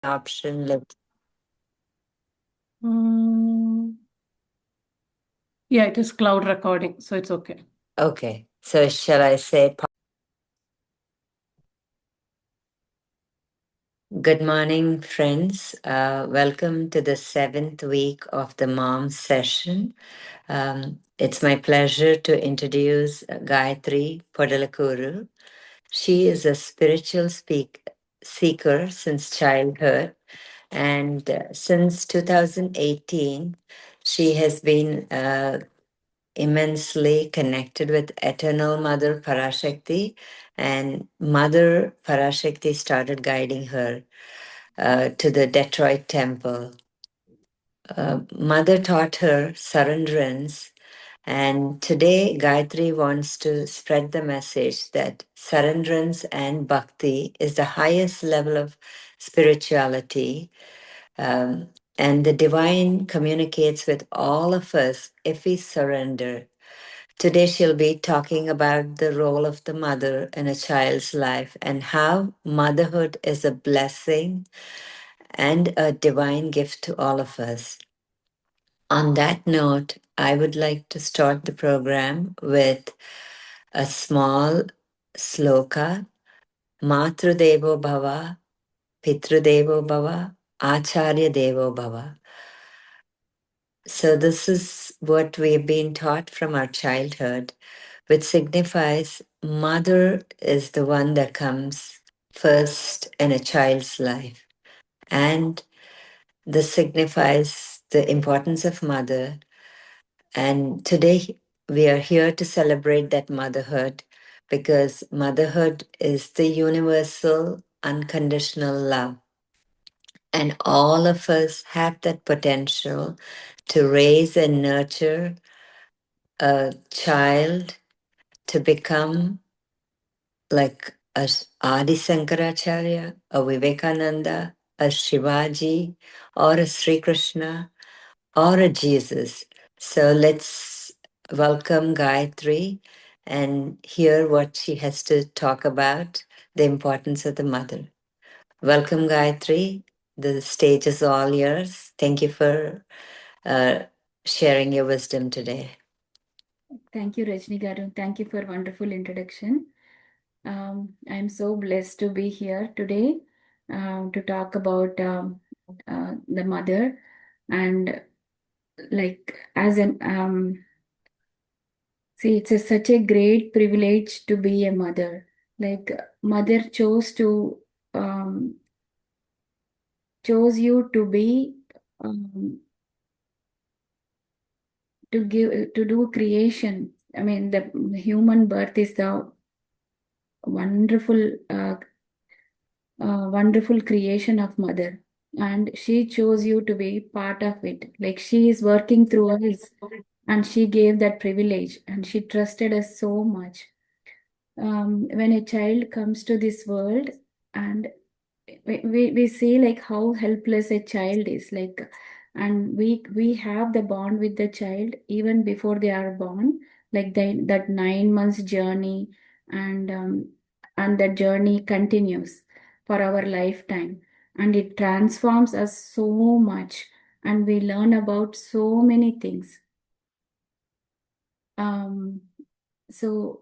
option. Let Yeah, it is cloud recording, so it's okay. Okay. So shall I say? Good morning, friends. Welcome to the 7th week of the Mom Session. It's my pleasure to introduce Gayathri Podalakur. She is a spiritual seeker since childhood, and since 2018, she has been immensely connected with Eternal Mother Parashakti, and Mother Parashakti started guiding her to the Detroit temple. Mother taught her surrenderance, and today Gayatri wants to spread the message that surrenderance and bhakti is the highest level of spirituality, um, and the divine communicates with all of us if we surrender. Today, she'll be talking about the role of the mother in a child's life and how motherhood is a blessing and a divine gift to all of us. On that note, I would like to start the program with a small sloka, Matrudevo Bhava, Pitrudevo Bhava, Acharya Devo Bhava. So, this is what we've been taught from our childhood, which signifies mother is the one that comes first in a child's life. And this signifies the importance of mother. And today we are here to celebrate that motherhood because motherhood is the universal, unconditional love. And all of us have that potential to raise and nurture a child to become like a Adi Sankaracharya, a Vivekananda, a Shivaji, or a Sri Krishna, or a Jesus. So let's welcome Gayatri and hear what she has to talk about the importance of the mother. Welcome, Gayatri. The stage is all yours. Thank you for uh, sharing your wisdom today. Thank you, Rajni Garu. Thank you for a wonderful introduction. I'm so blessed to be here today to talk about the mother, and like as an see, it's such a great privilege to be a mother. Like mother chose you to be to do creation. I mean, the human birth is the wonderful wonderful creation of mother, and she chose you to be part of it. Like she is working through us, and she gave that privilege, and she trusted us so much. When a child comes to this world, and we see like how helpless a child is, like, and we have the bond with the child even before they are born, like that 9 months journey, and that journey continues for our lifetime, and it transforms us so much, and we learn about so many things. So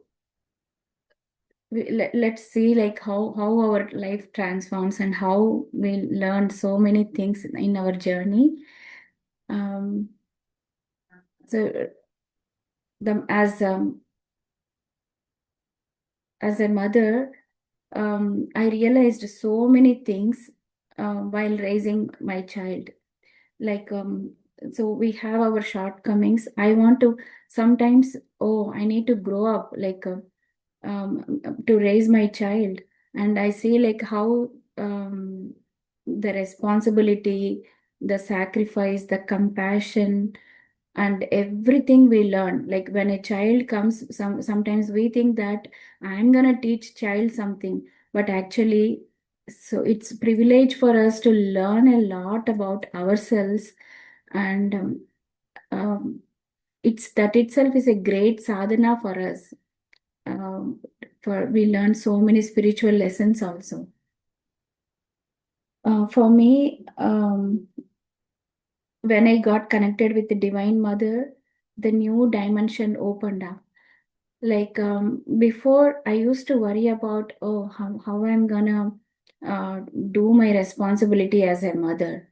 let's see like how our life transforms and how we learn so many things in our journey. um so the as a mother, I realized so many things while raising my child. Like so we have our shortcomings. I want to sometimes, oh, I need to grow up, like to raise my child, and I see like how the responsibility, the sacrifice, the compassion, and everything we learn. Like when a child comes, sometimes we think that I'm gonna teach child something, but actually, so it's privilege for us to learn a lot about ourselves, and it's that itself is a great sadhana for us. For we learn so many spiritual lessons also. For me, when I got connected with the Divine Mother, the new dimension opened up. Like before, I used to worry about, oh, how I'm gonna do my responsibility as a mother.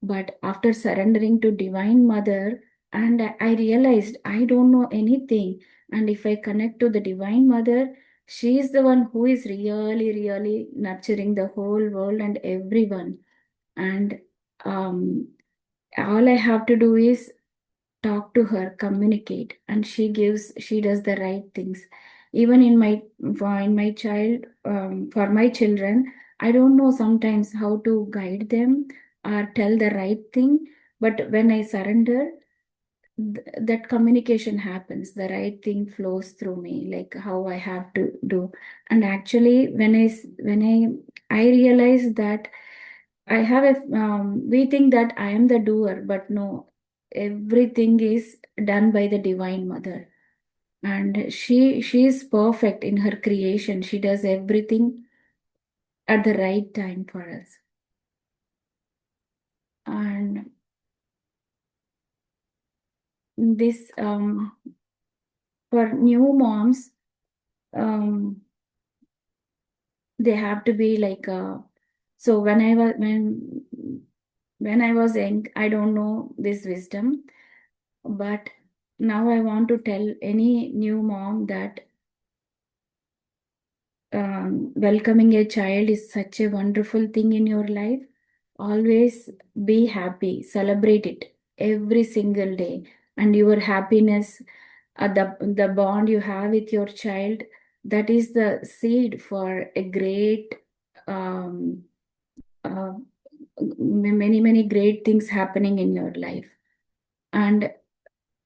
But after surrendering to Divine Mother, and I realized I don't know anything. And if I connect to the Divine Mother, she is the one who is really, really nurturing the whole world and everyone. And um, all I have to do is talk to her, communicate, and she does the right things. Even in my child, for my children, I don't know sometimes how to guide them or tell the right thing. But when I surrender, that communication happens. The right thing flows through me, like how I have to do. And actually, when I realize that I have we think that I am the doer, but no, everything is done by the Divine Mother. And she is perfect in her creation. She does everything at the right time for us. And this for new moms, um, they have to be like so when I was young, I don't know this wisdom, but now I want to tell any new mom that welcoming a child is such a wonderful thing in your life. Always be happy, celebrate it every single day, and your happiness, the bond you have with your child, that is the seed for a great, um, uh, many great things happening in your life. And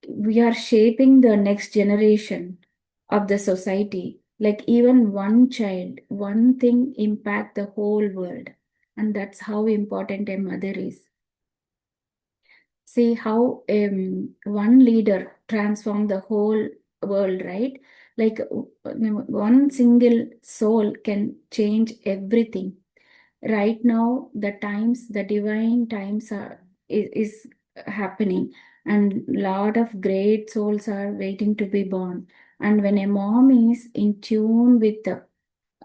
we are shaping the next generation of the society. Like even one child, one thing impact the whole world. And that's how important a mother is. See how one leader transformed the whole world, right? Like one single soul can change everything. Right now, the divine times is happening, and lot of great souls are waiting to be born. And when a mom is in tune with the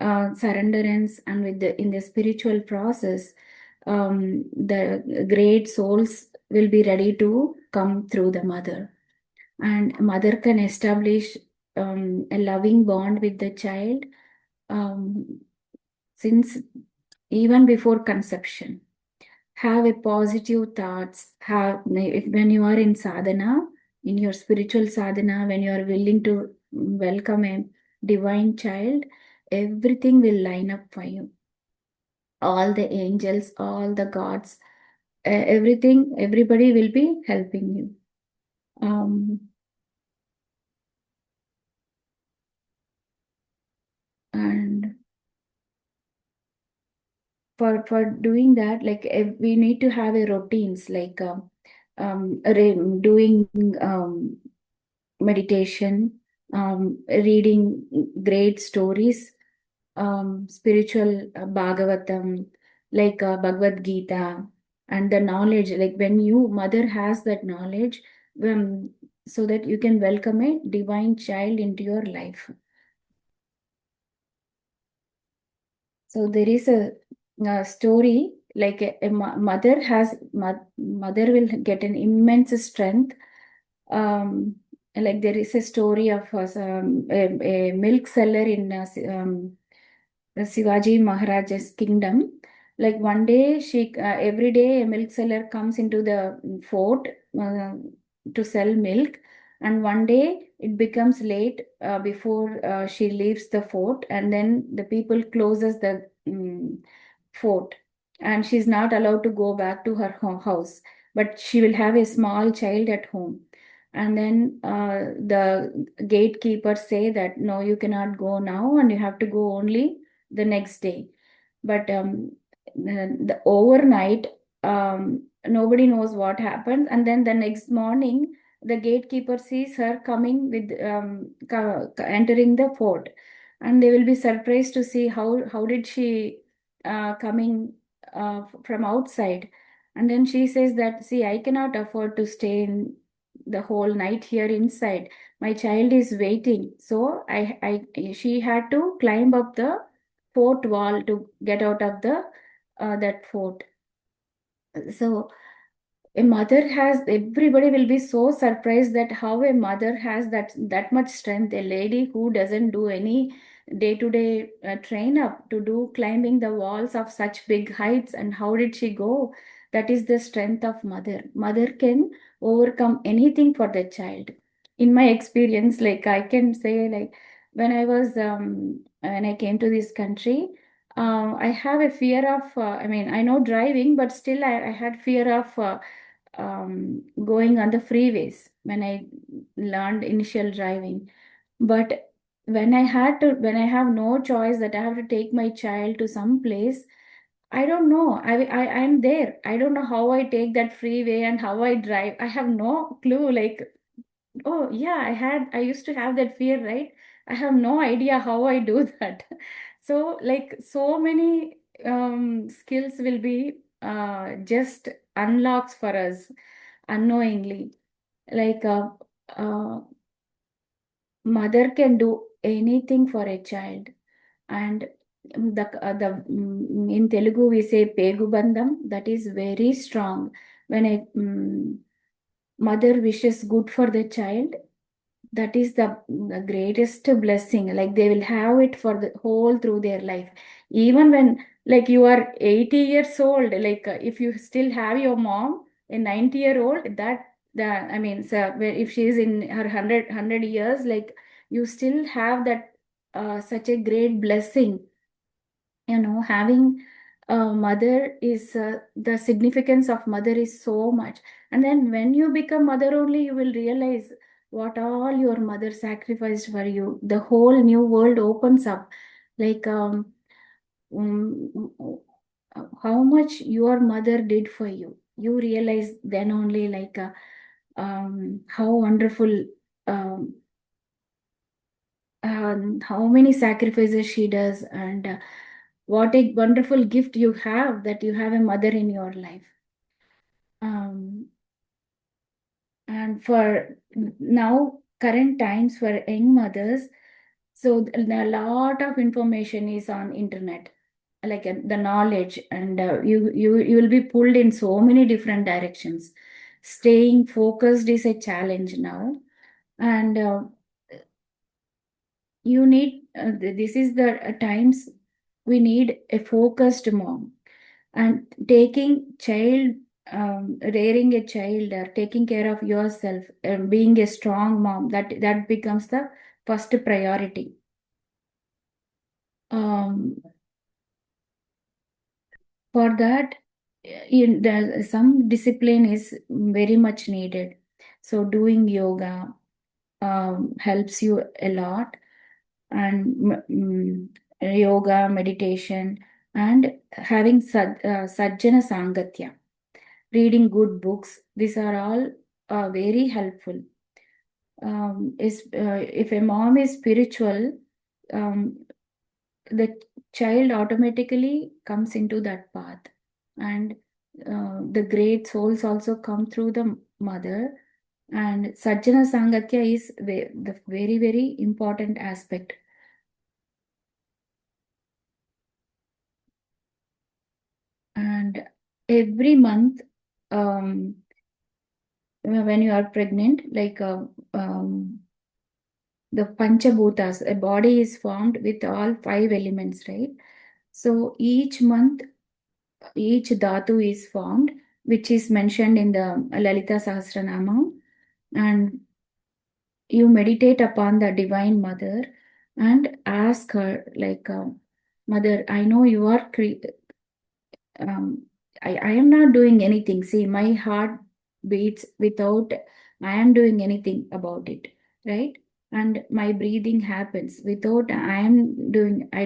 surrenderance and with the in the spiritual process, the great souls will be ready to come through the mother. And mother can establish a loving bond with the child um, since even before conception. Have a positive thoughts. When you are in sadhana, in your spiritual sadhana, when you are willing to welcome a divine child, everything will line up for you. All the angels, all the gods, everything, everybody will be helping you. And for doing that, like we need to have a routines, like doing meditation, reading great stories, spiritual Bhagavatam, like Bhagavad Gita, and the knowledge. Like when you mother has that knowledge, so that you can welcome a divine child into your life. So there is a story like a mother mother will get an immense strength. Like there is a story of a milk seller in the Shivaji Maharaja's kingdom. Like one day, every day a milk seller comes into the fort uh, to sell milk, and one day it becomes late before she leaves the fort, and then the people closes the fort, and she's not allowed to go back to her house, but she will have a small child at home. And then the gatekeepers say that no, you cannot go now, and you have to go only the next day. But the overnight, nobody knows what happened. And then the next morning, the gatekeeper sees her coming with entering the fort, and they will be surprised to see how did she coming from outside. And then she says that, see, I cannot afford to stay in the whole night here inside. My child is waiting. So she had to climb up the fort wall to get out of the that fort. So a mother has, everybody will be so surprised that how a mother has that much strength. A lady who doesn't do any day-to-day train up to do climbing the walls of such big heights, and how did she go? That is the strength of mother can overcome anything for the child. In my experience, like I can say, like when I was when I came to this country, I have a fear of I mean, I know driving, but still I had fear of going on the freeways when I learned initial driving. But when I have no choice that I have to take my child to some place, I don't know. I'm there. I don't know how I take that freeway and how I drive. I have no clue. Like, oh yeah, I used to have that fear, right? I have no idea how I do that. So like so many skills will be just unlocks for us unknowingly. Like uh, mother can do anything for a child, and in Telugu we say pegu bandham, that is very strong. When a mother wishes good for the child, that is the greatest blessing. Like they will have it for the whole through their life. Even when like you are 80 years old, like if you still have your mom, a 90-year-old, that I mean, so if she is in her 100 years, like you still have that such a great blessing. Having a mother is the significance of mother is so much. And then when you become mother only, you will realize what all your mother sacrificed for you. The whole new world opens up. Like um, how much your mother did for you, you realize then only, like how wonderful, um, how many sacrifices she does, and what a wonderful gift you have, that you have a mother in your life. um, and for now current times, for young mothers, so a lot of information is on internet, like the knowledge, and you will be pulled in so many different directions. Staying focused is a challenge now, and you need this is the times we need a focused mom. And taking child rearing a child, or taking care of yourself, being a strong mom, that becomes the first priority. For that, some discipline is very much needed. So doing yoga helps you a lot, and yoga, meditation, and having sajjana sangatya, reading good books. These are all very helpful. If a mom is spiritual, um, the child automatically comes into that path, and the great souls also come through the mother. And Sajjana Sangatya is the very, very important aspect. And every month, when you are pregnant, like the Panchabhutas, a body is formed with all 5 elements, right? So each month, each dhatu is formed, which is mentioned in the Lalita Sahasranama, and you meditate upon the Divine Mother and ask her, like, Mother, I know you are um, I am not doing anything. See, my heart beats without I am doing anything about it, right? And my breathing happens without I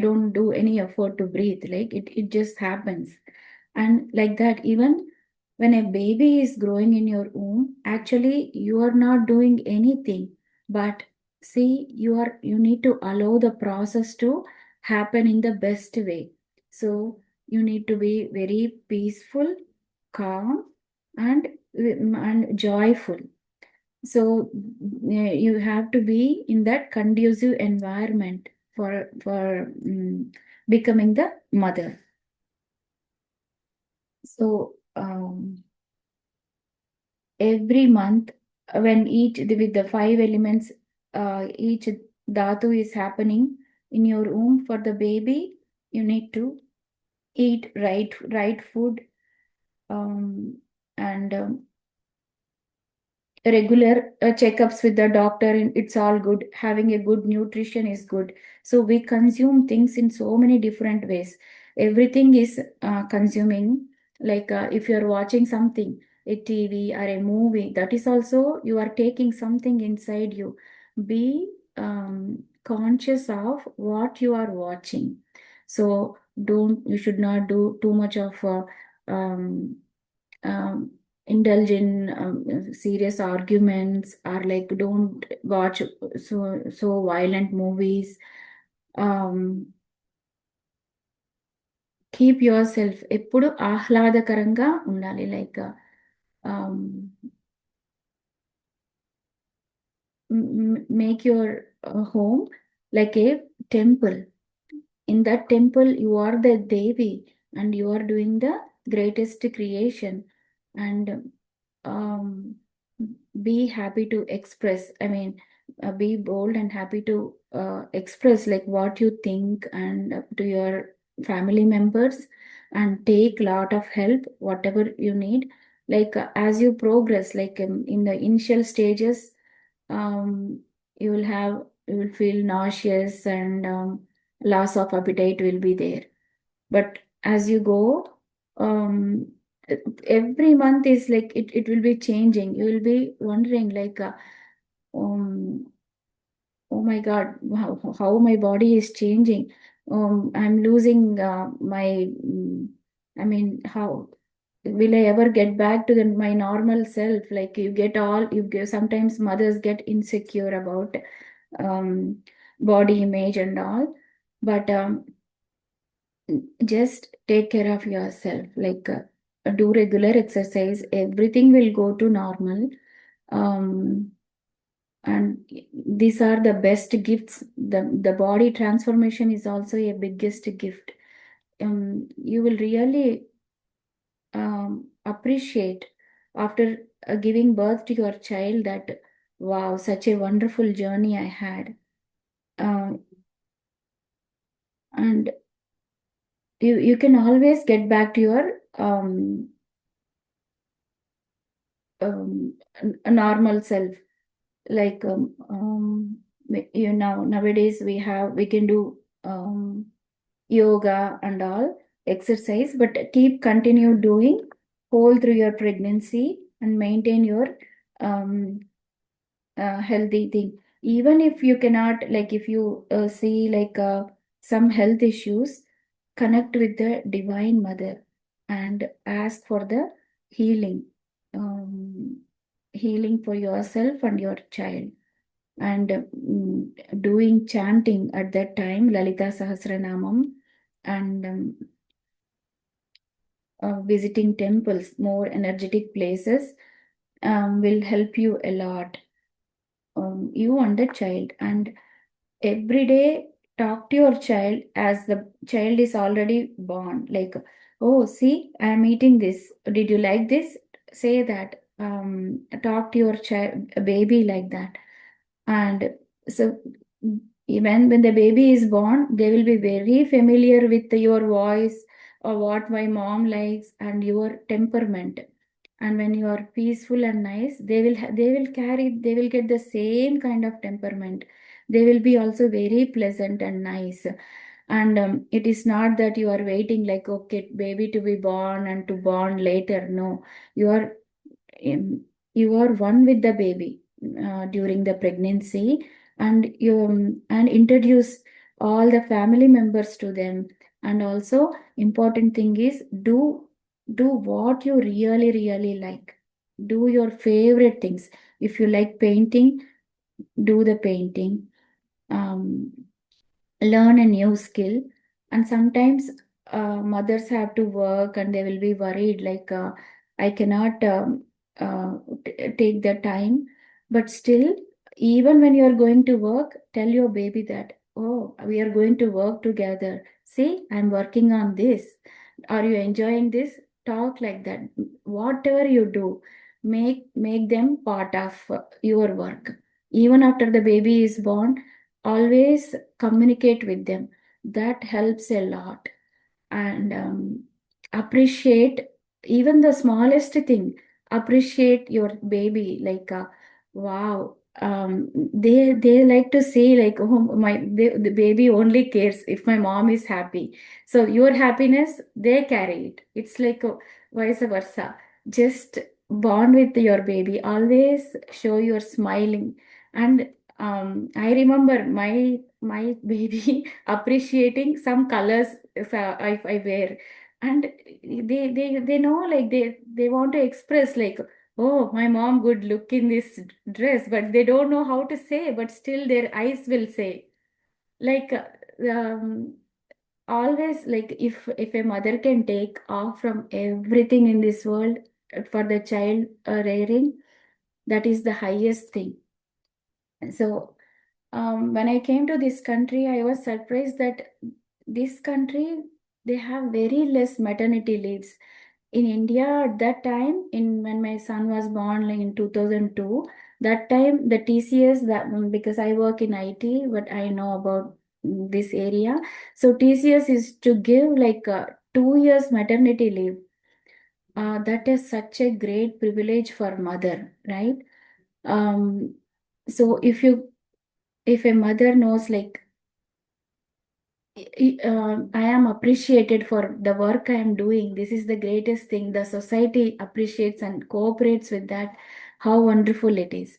don't do any effort to breathe. Like it just happens. And like that, even when a baby is growing in your womb, actually you are not doing anything. But see, you need to allow the process to happen in the best way. So You need to be very peaceful, calm, and joyful. So you have to be in that conducive environment for becoming the mother. So every month, when each with the 5 elements, each dhatu is happening in your womb for the baby, you need to eat right food, and regular checkups with the doctor, and it's all good. Having a good nutrition is good. So we consume things in so many different ways. Everything is consuming. Like if you're watching something, a TV or a movie, that is also you are taking something inside you. Be conscious of what you are watching. So you should not do too much of um, um, indulge in serious arguments, or like don't watch so violent movies. um, Keep yourself ఎప్పుడు ఆహ్లాదకరంగా ఉండాలి. Like make your home like a temple. In that temple, you are the Devi and you are doing the greatest creation. And um, be happy to express. I mean, be bold and happy to express like what you think and to your family members, and take lot of help, whatever you need. Like as you progress, like in the initial stages, um, you will feel nauseous, and loss of appetite will be there. But as you go, um, every month is like it will be changing. You will be wondering like, um, oh my God, how my body is changing. I'm losing I mean, how will I ever get back to my normal self? Like you get, sometimes mothers get insecure about um, body image and all, but just take care of yourself. Like do regular exercise, everything will go to normal. Um, and these are the best gifts. The body transformation is also a biggest gift. You will really appreciate after giving birth to your child that, wow, such a wonderful journey I had. Um, and you can always get back to your a normal self. Like nowadays we can do yoga and all exercise, but continue doing whole through your pregnancy and maintain your um, healthy thing. Even if you cannot, like if you see like some health issues, connect with the Divine Mother and ask for the healing, um, healing for yourself and your child. And doing chanting at that time, Lalita Sahasranamam, and visiting temples, more energetic places, will help you a lot, you and the child. And every day talk to your child as the child is already born. Like, oh, see, I am eating this. Did you like this? Say that. Talk to your child, baby, like that. And so even when the baby is born, they will be very familiar with your voice or what my mom likes and your temperament. And when you are peaceful and nice, they will get the same kind of temperament. They will be also very pleasant and nice. And it is not that you are waiting like, okay, baby to be born and to born later. No, you are you are one with the baby during the pregnancy, and and introduce all the family members to them. And also important thing is, do what you really like. Do your favorite things. If you like painting, do the painting. um, Learn a new skill. And sometimes mothers have to work and they will be worried, like, I cannot take the time. But still, even when you are going to work, tell your baby that, oh, we are going to work together. See, I'm working on this. Are you enjoying this? Talk like that. Whatever you do, make them part of your work. Even after the baby is born, always communicate with them. That helps a lot. And appreciate even the smallest thing. Appreciate your baby, like, wow. They like to say, like, oh, the baby only cares if my mom is happy. So your happiness, they carry it. It's like, vice versa. Just bond with your baby, always show your smiling. And I remember my baby appreciating some colors if I wear. And they know, like, they want to express, like, oh, my mom good look in this dress, but they don't know how to say, but still their eyes will say, like, always, like, if a mother can take off from everything in this world for the child rearing, that is the highest thing. So when I came to this country, I was surprised that this country, they have very less maternity leaves. In India at that time, in when my son was born, like in 2002, that time the TCS, that because I work in IT, but I know about this area. So TCS is to give like 2 years maternity leave. That is such a great privilege for mother, right? Um, so if a mother knows, like, I am appreciated for the work I am doing. This is the greatest thing. The society appreciates and cooperates with that. How wonderful it is.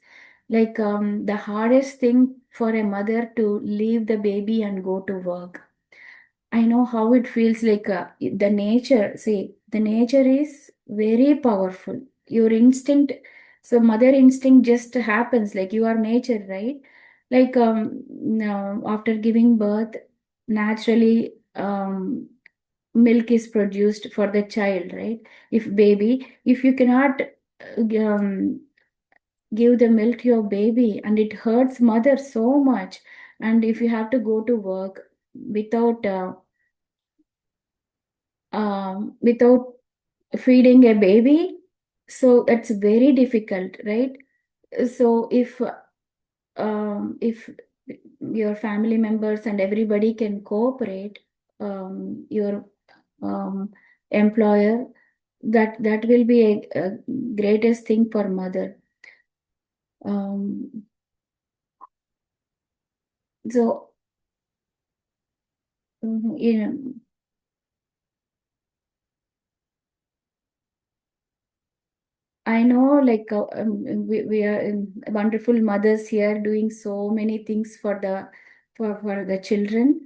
Like, the hardest thing for a mother to leave the baby and go to work. I know how it feels, like, the nature. See, the nature is very powerful. Your instinct, so mother instinct just happens, like you are nature, right? Like, now after giving birth, naturally, milk is produced for the child, right? If you cannot um, give the milk to your baby, and it hurts mother so much, and if you have to go to work without without feeding a baby, so that's very difficult, right? So if your family members and everybody can cooperate, your um, employer, that will be a greatest thing for mother. um, so you know, I know, like, we are wonderful mothers here doing so many things for for the children.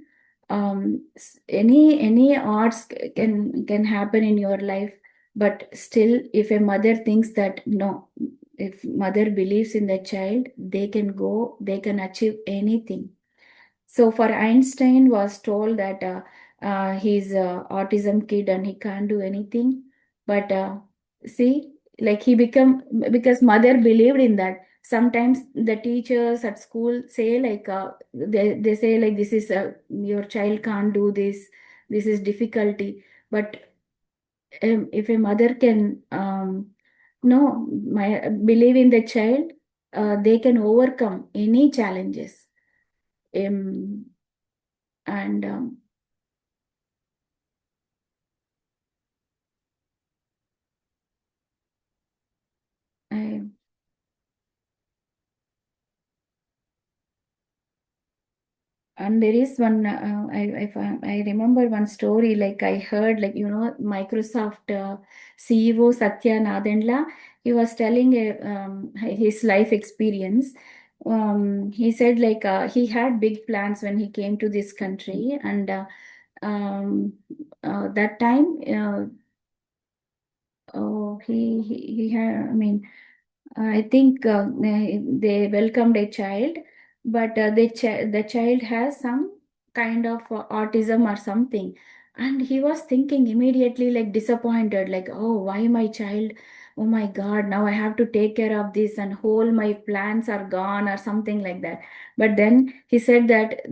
Any odds can happen in your life, but still, if a mother thinks that no, if mother believes in the child, they can go, they can achieve anything. So for Einstein was told that he's a autism kid and he can't do anything. But see, like, he become, because mother believed in that. Sometimes the teachers at school say, like, they say, like, this is your child can't do this. This is difficulty. But if a mother can no my believe in the child, they can overcome any challenges. Um, and I, and there is one, I remember one story, like I heard, like, Microsoft CEO Satya Nadella, he was telling his life experience. He said, like, he had big plans when he came to this country, and um, that time, he had, I mean, I think they welcomed a child, but the child has some kind of autism or something. And he was thinking immediately, like disappointed, like, oh, why my child? Oh my God, now I have to take care of this, and whole my plans are gone, or something like that. But then he said that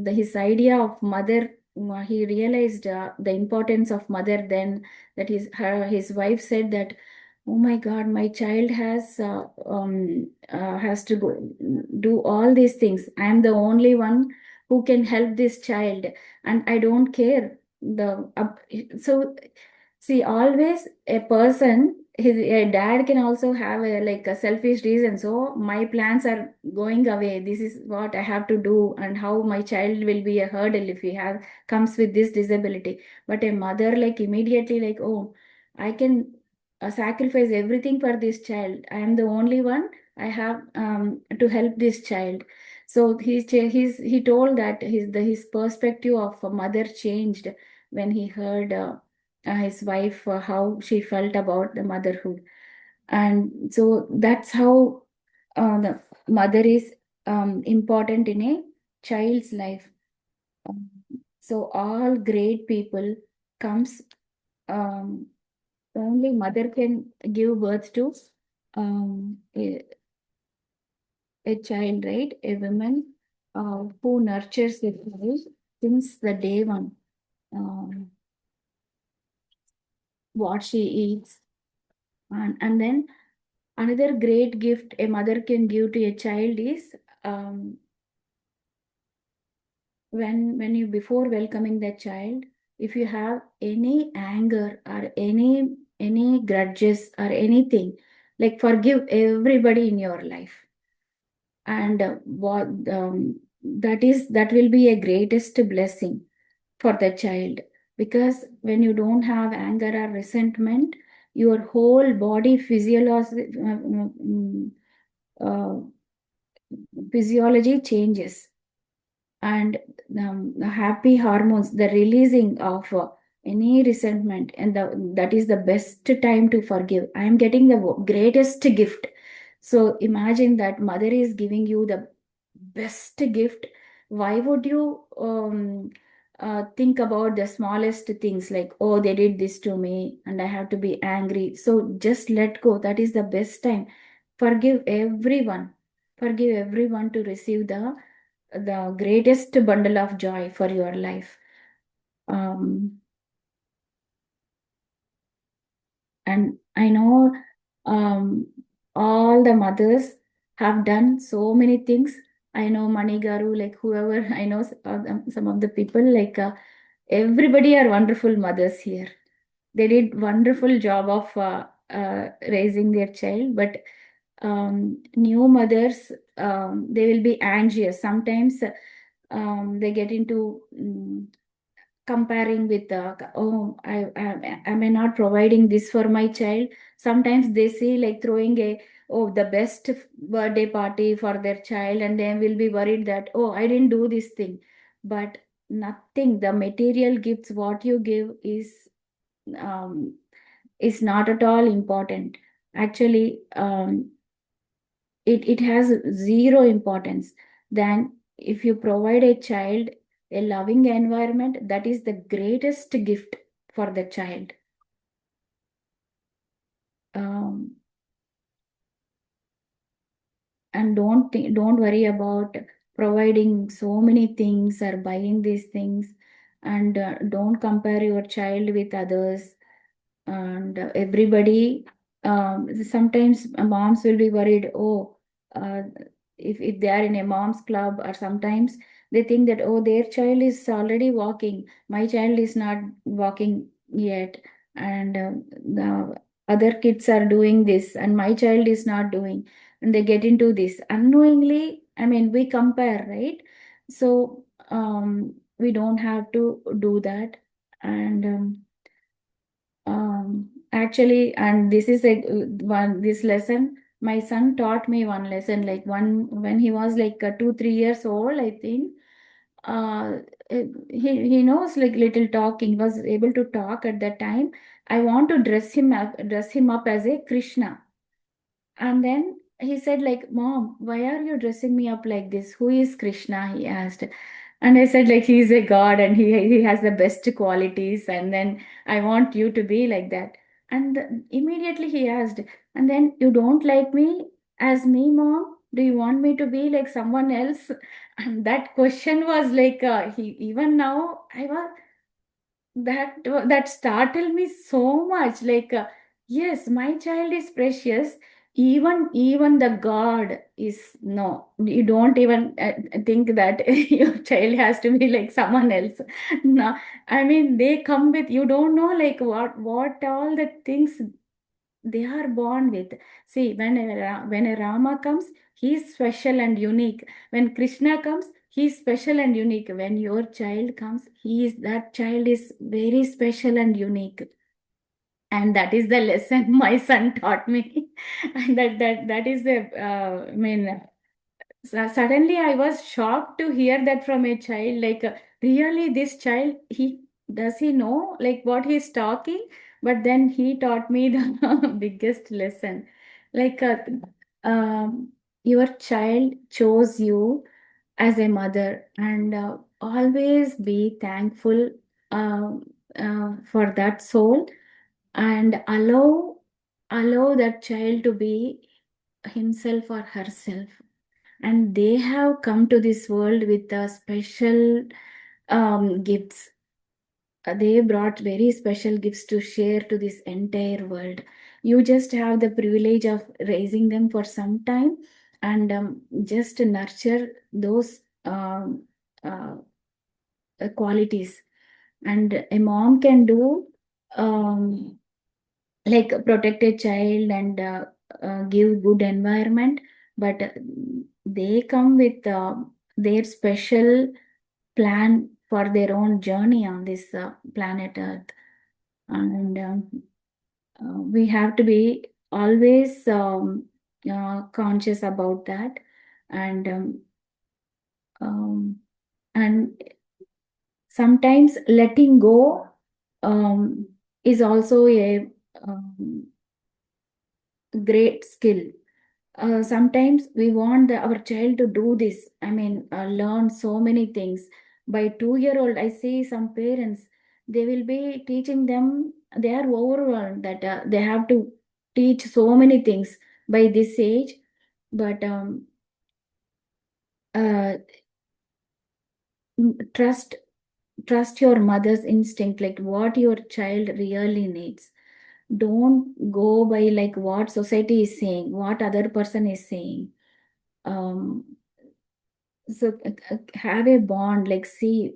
his idea of mother, he realized the importance of mother then, that his wife said that, oh my God, my child has to go do all these things. I am the only one who can help this child, and I don't care. So see, always a person, a dad can also have a selfish reason. So my plans are going away. This is what I have to do, and how my child will be a hurdle if he have comes with this disability. But a mother, like, immediately, like, oh, I can sacrifice everything for this child. I am the only one. I have to help this child. So he told that his perspective of a mother changed when he heard his wife, how she felt about the motherhood. And so that's how the mother is important in a child's life. Um, so all great people comes, um, only mother can give birth to um, a, a child, right? A woman who nurtures the child since the day one. Um, what she eats, and then another great gift a mother can give to a child is, um, when you, before welcoming the child, if you have any anger or any grudges or anything, like, forgive everybody in your life. And what that will be a greatest blessing for the child. Because when you don't have anger or resentment, your whole body uh, physiology changes. And the happy hormones, the releasing of any resentment, and that is the best time to forgive. I am getting the greatest gift. So imagine that mother is giving you the best gift. Why would you think about the smallest things, like, oh, they did this to me and I have to be angry? So just let go. That is the best time. Forgive everyone. Forgive everyone to receive the greatest bundle of joy for your life. Um, and I know all the mothers have done so many things. I know Manigaru, like, whoever, I know some of the people, like, everybody are wonderful mothers here. They did wonderful job of raising their child. But new mothers, they will be anxious sometimes. They get into comparing with oh, I am I not providing this for my child. Sometimes they see, like, throwing a, oh, the best birthday party for their child, and they will be worried that, oh, I didn't do this thing. But nothing, the material gifts what you give um, is not at all important. Actually, it has zero importance. Then if you provide a child a loving environment, that is the greatest gift for the child. um, and don't worry about providing so many things or buying these things. And don't compare your child with others. And everybody, sometimes moms will be worried, oh, uh, if they are in a mom's club, or sometimes they think that, oh, their child is already walking, my child is not walking yet. And the other kids are doing this and my child is not doing, and they get into this unknowingly. I mean, we compare, right? So we don't have to do that. And actually, and this is a one this lesson my son taught me, one lesson, like, one when he was like 2 3 years old, I think. uh he knows, like, little talking, he was able to talk at that time. I want to dress him up as a Krishna. And then he said, like, mom, why are you dressing me up like this? Who is Krishna? He asked. And I said, like, he's a god and he has the best qualities, and then I want you to be like that. And immediately he asked, and then you don't like me as me, mom? Do you want me to be like someone else? And that question was like, he even now I was that startled me so much. Like, yes, my child is precious. Even the God is no. You don't even think that your child has to be like someone else. No, I mean they come with, you don't know like what all the things they are born with. See, when a Rama comes, he's special and unique. When Krishna comes, he's special and unique. When your child comes, that child is very special and unique. And that is the lesson my son taught me. And that is the I mean, suddenly I was shocked to hear that from a child. Like, really, this child, he know like what he's talking? But then he taught me the biggest lesson. Like, your child chose you as a mother, and always be thankful for that soul, and allow that child to be himself or herself. And they have come to this world with special gifts. They brought very special gifts to share to this entire world. You just have the privilege of raising them for some time, and just nurture those uh, qualities. And a mom can do, um, like, protect a child and give good environment, but they come with their special plan for their own journey on this planet Earth. And we have to be always conscious about that. And um, and sometimes letting go um, is also a um, great skill. Sometimes we want our child to do this. I mean, learn so many things. By 2 year old, I see some parents, they will be teaching them, they are overwhelmed that they have to teach so many things by this age. But uh, trust trust your mother's instinct, like what your child really needs. Don't go by like what society is saying, what other person is saying. um, so have a bond, like, see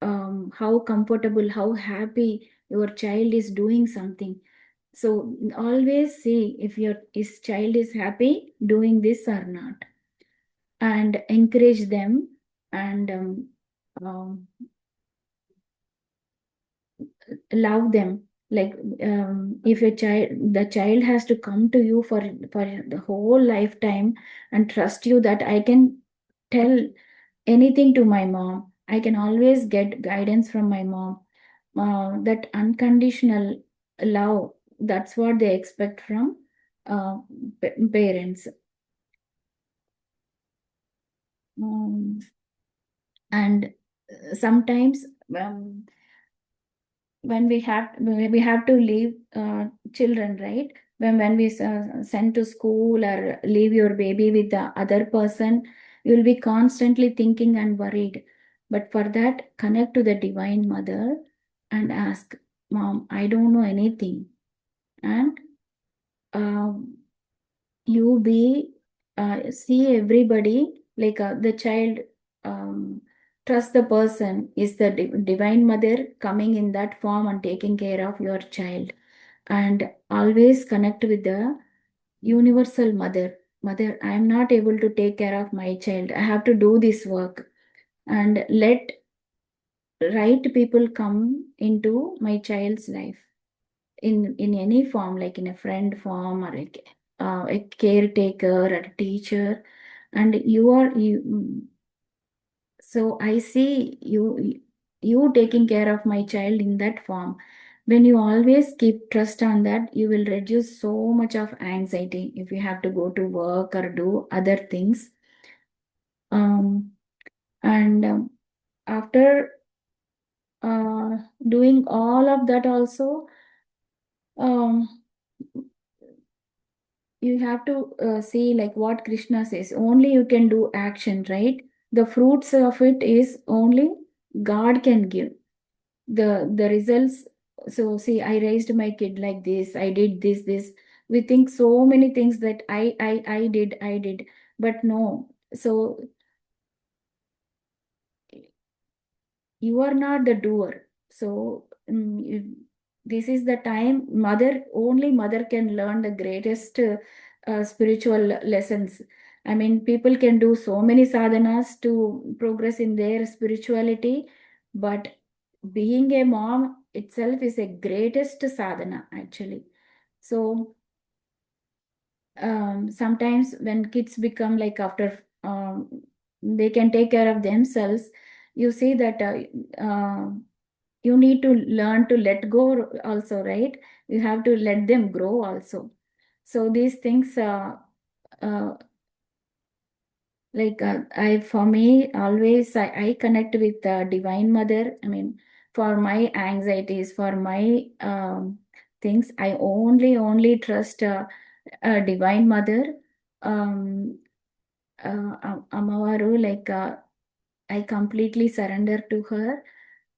how comfortable, how happy your child is doing something. So always see if your his child is happy doing this or not, and encourage them. And um, love them. Like, if a child the child has to come to you for the whole lifetime, and trust you that I can tell anything to my mom, I can always get guidance from my mom. That unconditional love, that's what they expect from uh, parents. Um, and sometimes, when we have to leave children, right? When we send to school or leave your baby with the other person, you will be constantly thinking and worried. But for that, connect to the Divine Mother and ask, Mom, I don't know anything. And um, you be see everybody like the child, um, trust the person is the Divine Mother coming in that form and taking care of your child. And always connect with the universal mother. I am not able to take care of my child, I have to do this work. And let right people come into my child's life in any form, like in a friend form, or a caretaker or a teacher. And so I see you taking care of my child in that form. When you always keep trust on that, you will reduce so much of anxiety if you have to go to work or do other things. And after doing all of that also, um, you have to see like what Krishna says. Only you can do action, right? The fruits of it is only God can give. The results. So see, I raised my kid like this. I did this. We think so many things that I did, but no. So you are not the doer. So this is the time only mother can learn the greatest spiritual lessons. I mean, people can do so many sadhanas to progress in their spirituality, but being a mom itself is a greatest sadhana actually. So sometimes when kids become like after they can take care of themselves, you see that you need to learn to let go also, right? You have to let them grow also. So these things uh, I for me always I connect with the Divine Mother. I mean, for my anxieties, for my things, I only trust Divine Mother. um Amavaru, I completely surrender to her.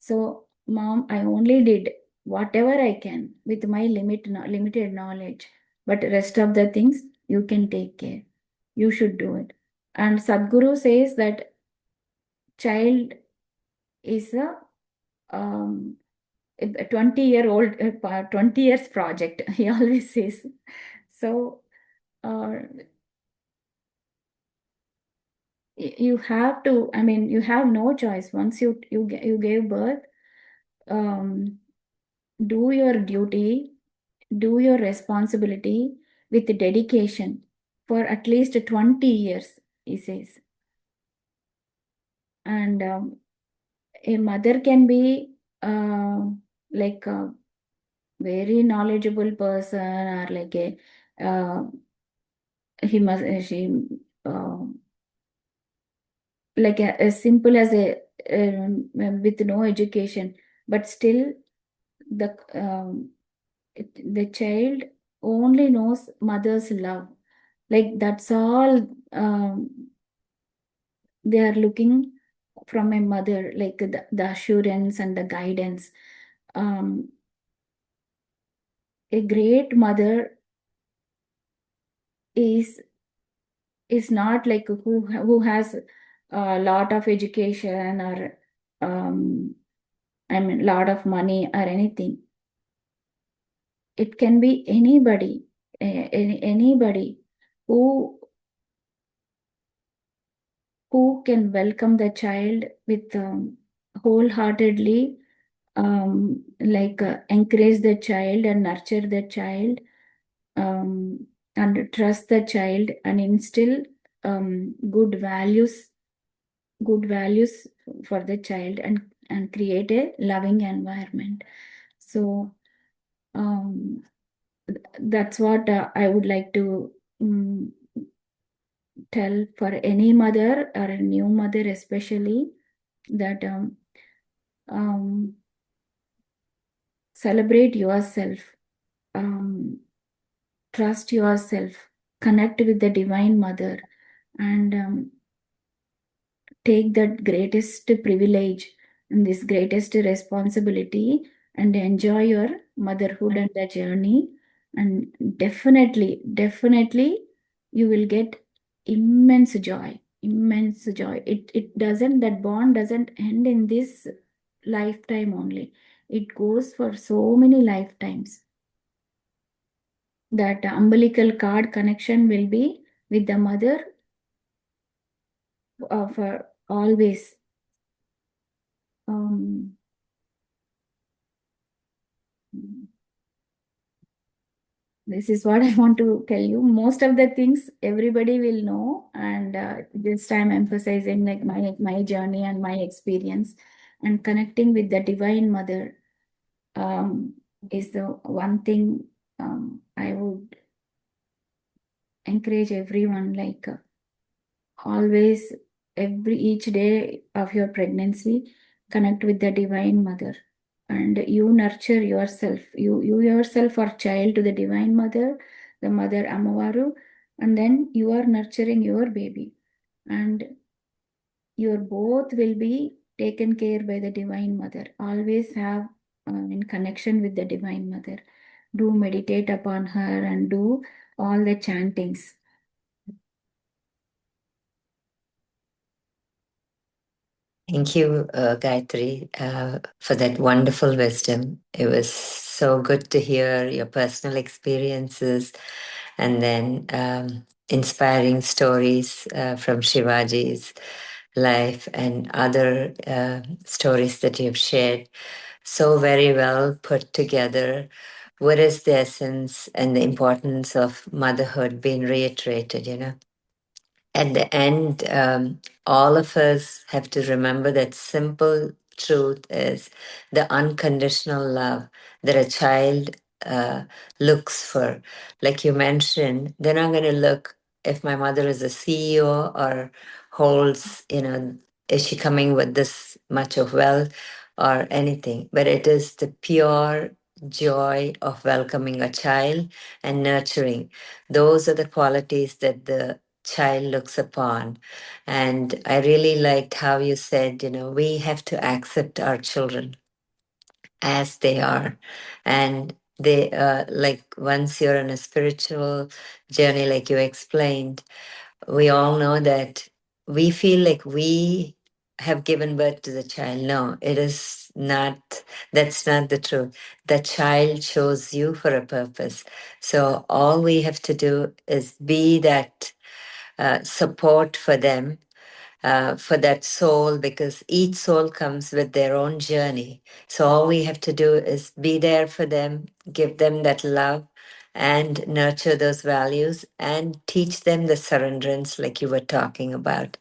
So, mom, I only did whatever I can with my limited knowledge, but rest of the things you can take care. You should do it. And Sadhguru says that child is um, a 20-year-old, 20 years project. He always says. So, uh, you have to. I mean, you have no choice. Once you gave birth, um, do your duty, do your responsibility with dedication for at least 20 years, he says. And a mother can be like a very knowledgeable person, or like a he must she like as simple as a with no education, but still the the child only knows mother's love. Like that's all they are looking from a mother, like the assurance and the guidance. Um, a great mother is not like who has a lot of education or I mean lot of money or anything. It can be anybody, anybody who can welcome the child with wholeheartedly, encourage the child and nurture the child, and trust the child and instill good values for the child, and create a loving environment. So um, that's what I would like to um, tell for any mother or a new mother especially, that um, celebrate yourself, um, trust yourself, connect with the Divine Mother, and take that greatest privilege and this greatest responsibility, and enjoy your motherhood and the journey. And definitely, you will get immense joy, immense joy. It doesn't, that bond doesn't end in this lifetime only. It goes for so many lifetimes. That umbilical cord connection will be with the mother for always. Um, this is what I want to tell you. Most of the things everybody will know, and this time emphasizing like my journey and my experience, and connecting with the Divine Mother is the one thing I would encourage everyone, like always each day of your pregnancy, connect with the Divine Mother, and you nurture yourself. You yourself are child to the Divine Mother, the Mother Amavaru, and then you are nurturing your baby, and your both will be taken care by the Divine Mother. Always have in connection with the Divine Mother. Do meditate upon her and do all the chantings. Thank you, Gayatri, for that wonderful wisdom. It was so good to hear your personal experiences and then inspiring stories from Shivaji's life and other stories that you've shared. So very well put together. What is the essence and the importance of motherhood being reiterated, At the end, all of us have to remember that simple truth is the unconditional love that a child looks for. Like you mentioned, they're not going to look if my mother is a CEO or holds, is she coming with this much of wealth or anything, but it is the pure joy of welcoming a child and nurturing. Those are the qualities that the child looks upon. And I really liked how you said, we have to accept our children as they are. And they, like, once you're on a spiritual journey, like you explained, we all know that we feel like we have given birth to the child. No, it is not, that's not the truth. The child chose you for a purpose. So all we have to do is be that support for them, for that soul, because each soul comes with their own journey. So all we have to do is be there for them, give them that love, and nurture those values and teach them the surrenderance, like you were talking about,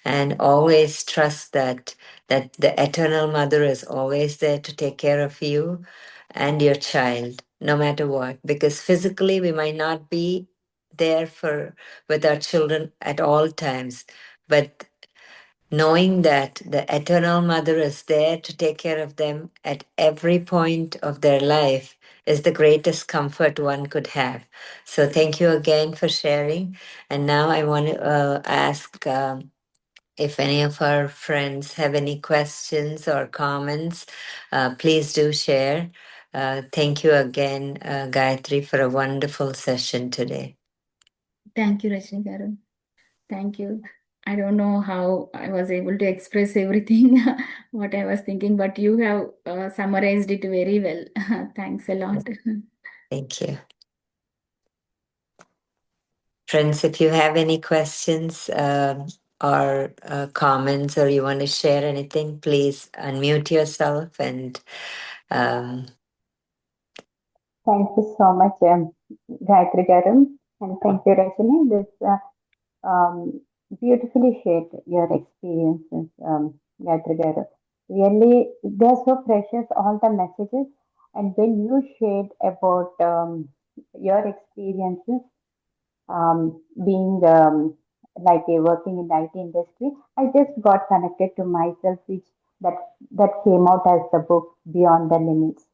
and always trust that the eternal mother is always there to take care of you and your child, no matter what, because physically we might not be there for with our children at all times, but knowing that the eternal mother is there to take care of them at every point of their life is the greatest comfort one could have. So thank you again for sharing. And now I want to ask if any of our friends have any questions or comments, please do share. Thank you again, Gayatri, for a wonderful session today. Thank you, Rajni Garu. Thank you. I don't know how I was able to express everything what I was thinking, but you have summarized it very well. Thanks a lot. Thank you. Friends, if you have any questions or comments, or you want to share anything, please unmute yourself and Thank you so much, Gayatri Garu, and thank you, Rajini. This beautifully shared your experiences, Gayatri Garu. Really, they're so precious, all the messages. And when you shared about your experiences, being like a working in the IT industry, I just got connected to myself, which that that came out as the book Beyond the Limits,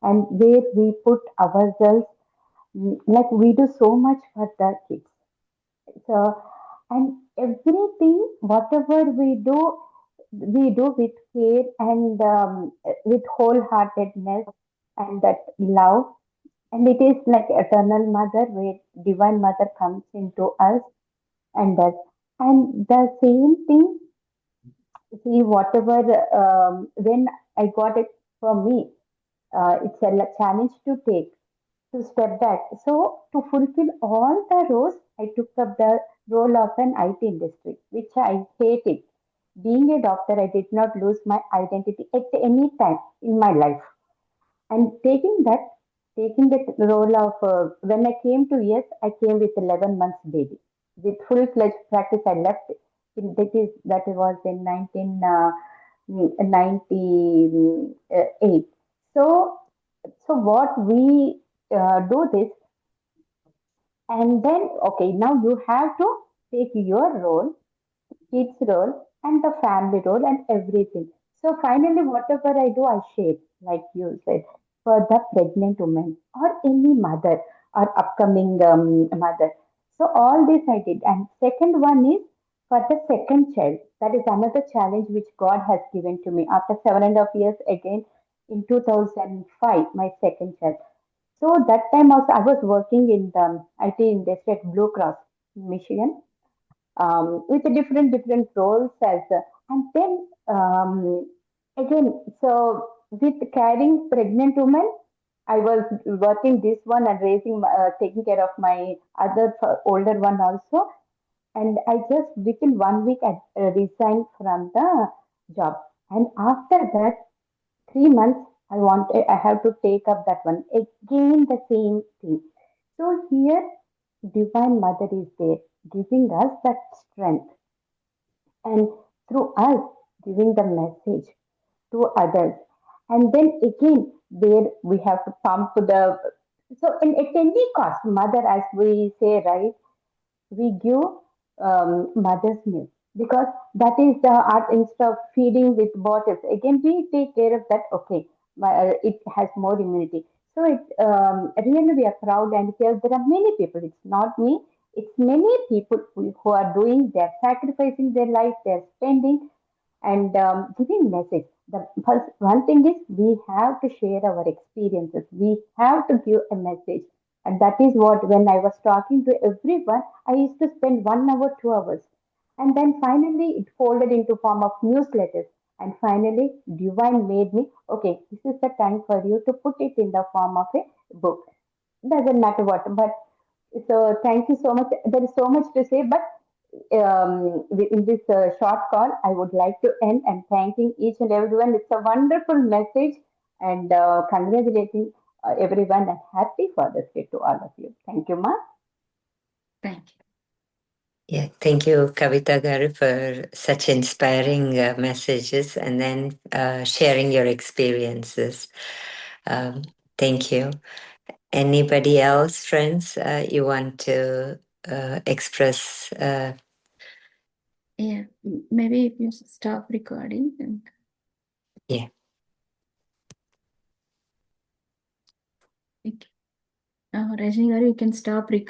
and where we put ourselves, like we do so much for the kids. So, and everything, whatever we do with care and with wholeheartedness and that love. And it is like eternal mother, where divine mother comes into us and does. And the same thing, see, whatever, when I got it for me, it's a challenge to take, to step back. So to fulfill all the roles, I took up the role of an IT industry, which I hated. Being a doctor, I did not lose my identity at any time in my life. And taking that role of, when I came to US, I came with 11 months baby. With full fledged practice, I left. That was in 1998. So, so what we do this, and then okay, now you have to take your role kids role and the family role and everything. So finally, whatever I do, I share, like you said, for the pregnant woman or any mother or upcoming mother. So all this I did. And second one is for the second child. That is another challenge which God has given to me after 7.5 years again in 2005, my second child. So that time also I was working in the IT industry at Blue Cross, Michigan, with a different roles as and then again, so with carrying pregnant women, I was working this one and raising taking care of my other older one also, and I just within 1 week I resigned from the job, and after that 3 months I have to take up that one again, the same thing. So here divine mother is there giving us that strength, and through us giving the message to others. And then again, there we have to pump the, so in, at any cost, mother, as we say, right, we give mother's milk because that is the art instead of feeding with bottles. Again, we take care of that. Okay, it has more immunity. So it really we are proud, and here there are many people. It's not me. It's many people who are doing. They're sacrificing their life. They're spending and giving message. The first one thing is we have to share our experiences. We have to give a message, and that is what when I was talking to everyone, I used to spend 1 hour, 2 hours, and then finally it folded into form of newsletters. And finally, Divine made me okay. This is the time for you to put it in the form of a book. Doesn't matter what, but so thank you so much. There is so much to say, but in this short call, I would like to end and thanking each and everyone. It's a wonderful message, and congratulating everyone and happy Father's Day to all of you. Thank you, Ma. Thank you. Yeah, thank you, Kavita Garu, for such inspiring messages and then sharing your experiences. Thank you. Anybody else, friends, you want to express? Yeah, maybe if you stop recording. And... Yeah. Okay. Rajni garu, you can stop recording.